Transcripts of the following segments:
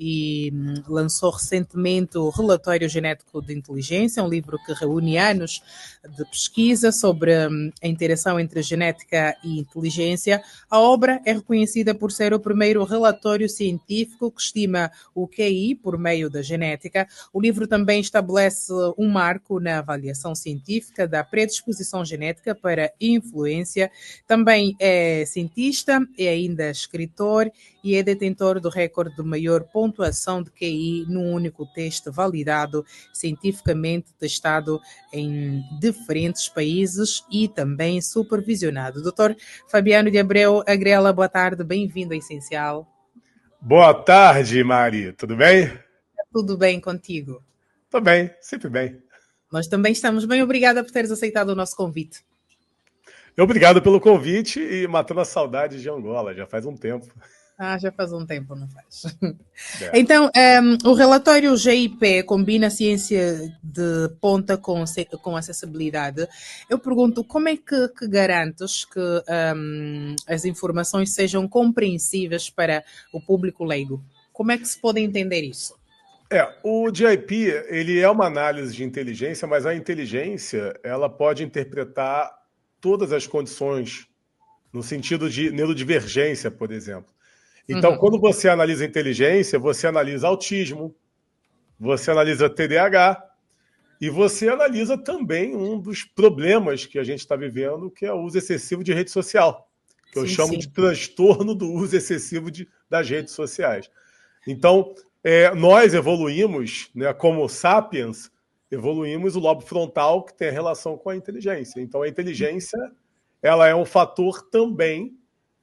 e lançou recentemente o Relatório Genético de Inteligência, um livro que reúne anos de pesquisa sobre a interação entre genética e inteligência. A obra é reconhecida por ser o primeiro relatório científico que estima o QI por meio da genética. O livro também estabelece um marco na avaliação científica da predisposição genética para influência. Também é cientista, é ainda escritor e é detentor do recorde de maior pontuação de QI num único teste validado, cientificamente testado em diferentes países e também supervisionado. Doutor Fabiano de Abreu Agrela, boa tarde, bem-vindo ao Essencial. Boa tarde, Mari, tudo bem? Tudo bem contigo? Tô bem, sempre bem. Nós também estamos bem, obrigada por teres aceitado o nosso convite. Obrigado pelo convite e matando a saudade de Angola, já faz um tempo. Já faz um tempo, não faz? É. Então, o relatório GIP combina ciência de ponta com acessibilidade. Eu pergunto, como é que garantes que as informações sejam compreensíveis para o público leigo? Como é que se pode entender isso? O GIP, ele é uma análise de inteligência, mas a inteligência, ela pode interpretar todas as condições no sentido de neurodivergência, por exemplo. Então, quando você analisa inteligência, você analisa autismo, você analisa TDAH e você analisa também um dos problemas que a gente está vivendo, que é o uso excessivo de rede social, que eu chamo de transtorno do uso excessivo das redes sociais. Então, nós evoluímos, né, como sapiens, evoluímos o lobo frontal que tem relação com a inteligência. Então, a inteligência ela é um fator também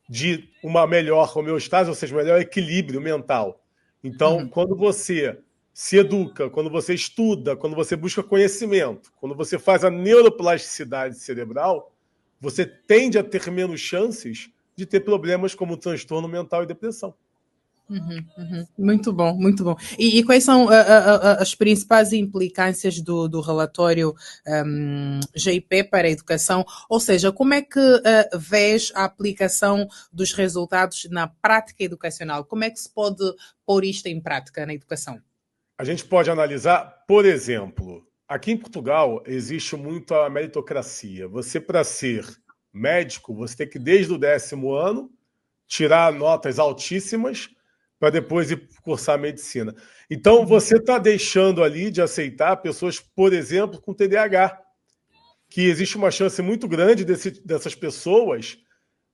de uma melhor homeostase, ou seja, melhor equilíbrio mental. Então, quando você se educa, quando você estuda, quando você busca conhecimento, quando você faz a neuroplasticidade cerebral, você tende a ter menos chances de ter problemas como transtorno mental e depressão. Muito bom, muito bom. E quais são as principais implicâncias do relatório GIP para a educação? Ou seja, como é que vês a aplicação dos resultados na prática educacional? Como é que se pode pôr isto em prática na educação? A gente pode analisar, por exemplo, aqui em Portugal existe muito a meritocracia. Você, para ser médico, você tem que, desde o 10º ano, tirar notas altíssimas para depois ir cursar medicina. Então, você está deixando ali de aceitar pessoas, por exemplo, com TDAH, que existe uma chance muito grande dessas pessoas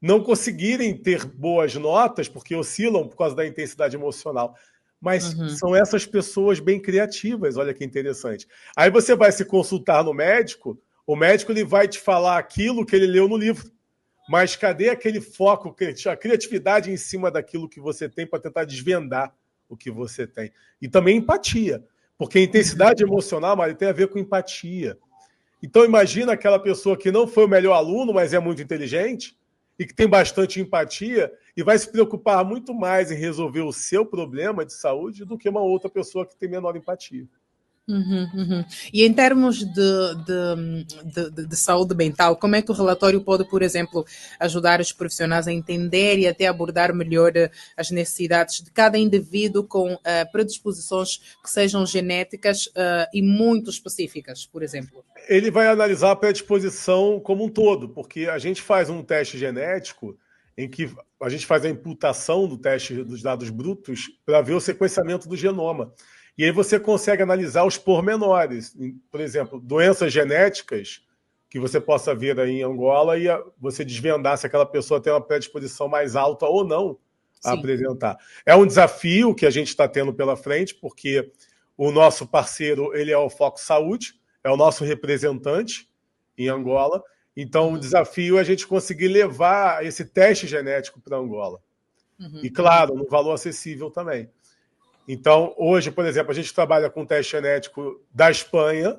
não conseguirem ter boas notas, porque oscilam por causa da intensidade emocional. Mas são essas pessoas bem criativas, olha que interessante. Aí você vai se consultar no médico, o médico ele vai te falar aquilo que ele leu no livro. Mas cadê aquele foco, a criatividade em cima daquilo que você tem para tentar desvendar o que você tem? E também empatia, porque a intensidade emocional, Mari, tem a ver com empatia. Então imagina aquela pessoa que não foi o melhor aluno, mas é muito inteligente e que tem bastante empatia e vai se preocupar muito mais em resolver o seu problema de saúde do que uma outra pessoa que tem menor empatia. E em termos de saúde mental, como é que o relatório pode, por exemplo, ajudar os profissionais a entender e até abordar melhor as necessidades de cada indivíduo com predisposições que sejam genéticas e muito específicas, por exemplo? Ele vai analisar a predisposição como um todo, porque a gente faz um teste genético em que a gente faz a imputação do teste dos dados brutos para ver o sequenciamento do genoma. E aí você consegue analisar os pormenores. Por exemplo, doenças genéticas que você possa ver aí em Angola e você desvendar se aquela pessoa tem uma predisposição mais alta ou não a apresentar. É um desafio que a gente está tendo pela frente, porque o nosso parceiro ele é o Foco Saúde, é o nosso representante em Angola. Então, o desafio é a gente conseguir levar esse teste genético para Angola. E, claro, no valor acessível também. Então, hoje, por exemplo, a gente trabalha com um teste genético da Espanha,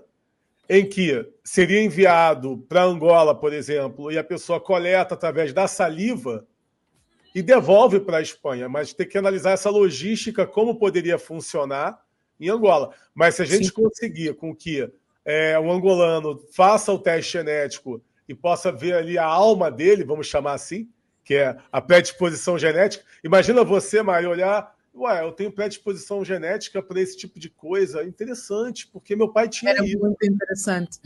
em que seria enviado para Angola, por exemplo, e a pessoa coleta através da saliva e devolve para a Espanha, mas tem que analisar essa logística, como poderia funcionar em Angola. Mas se a gente conseguir com que o angolano faça o teste genético e possa ver ali a alma dele, vamos chamar assim, que é a predisposição genética, imagina você, Mário, olhar ué, eu tenho predisposição genética para esse tipo de coisa. Interessante, porque meu pai tinha Era isso. muito interessante.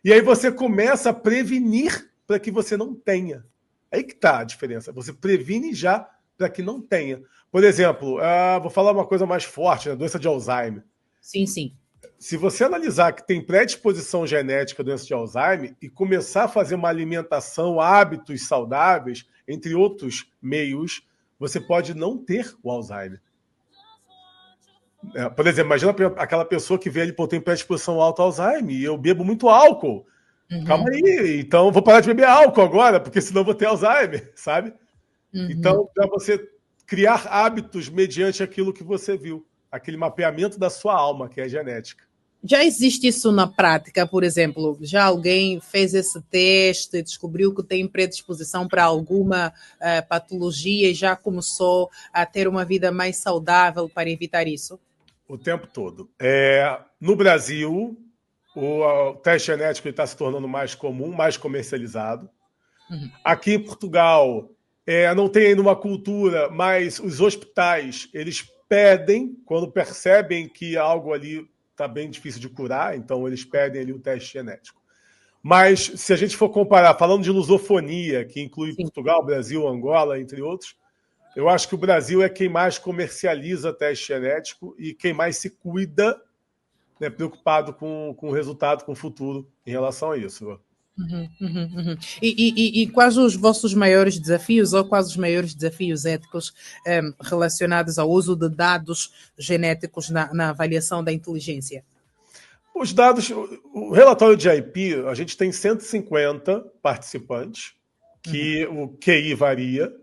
E aí você começa a prevenir para que você não tenha. Aí que está a diferença. Você previne já para que não tenha. Por exemplo, vou falar uma coisa mais forte, né? Doença de Alzheimer. Sim, sim. Se você analisar que tem predisposição genética à doença de Alzheimer e começar a fazer uma alimentação, hábitos saudáveis, entre outros meios, você pode não ter o Alzheimer. Por exemplo, imagina aquela pessoa que vê ali, pô, tem predisposição alta ao Alzheimer e eu bebo muito álcool. Calma aí, então vou parar de beber álcool agora, porque senão vou ter Alzheimer, sabe? Então, para você criar hábitos mediante aquilo que você viu, aquele mapeamento da sua alma, que é a genética. Já existe isso na prática, por exemplo, já alguém fez esse teste, descobriu que tem predisposição para alguma patologia e já começou a ter uma vida mais saudável para evitar isso? O tempo todo. No Brasil, o teste genético está se tornando mais comum, mais comercializado. Aqui em Portugal, não tem ainda uma cultura, mas os hospitais, eles pedem, quando percebem que algo ali está bem difícil de curar, então eles pedem ali o teste genético. Mas, se a gente for comparar, falando de lusofonia, que inclui Sim. Portugal, Brasil, Angola, entre outros, eu acho que o Brasil é quem mais comercializa teste genético e quem mais se cuida, né, preocupado com o resultado, com o futuro em relação a isso. E quais os vossos maiores desafios ou quais os maiores desafios éticos relacionados ao uso de dados genéticos na avaliação da inteligência? Os dados, o relatório de IP, a gente tem 150 participantes, que o QI varia.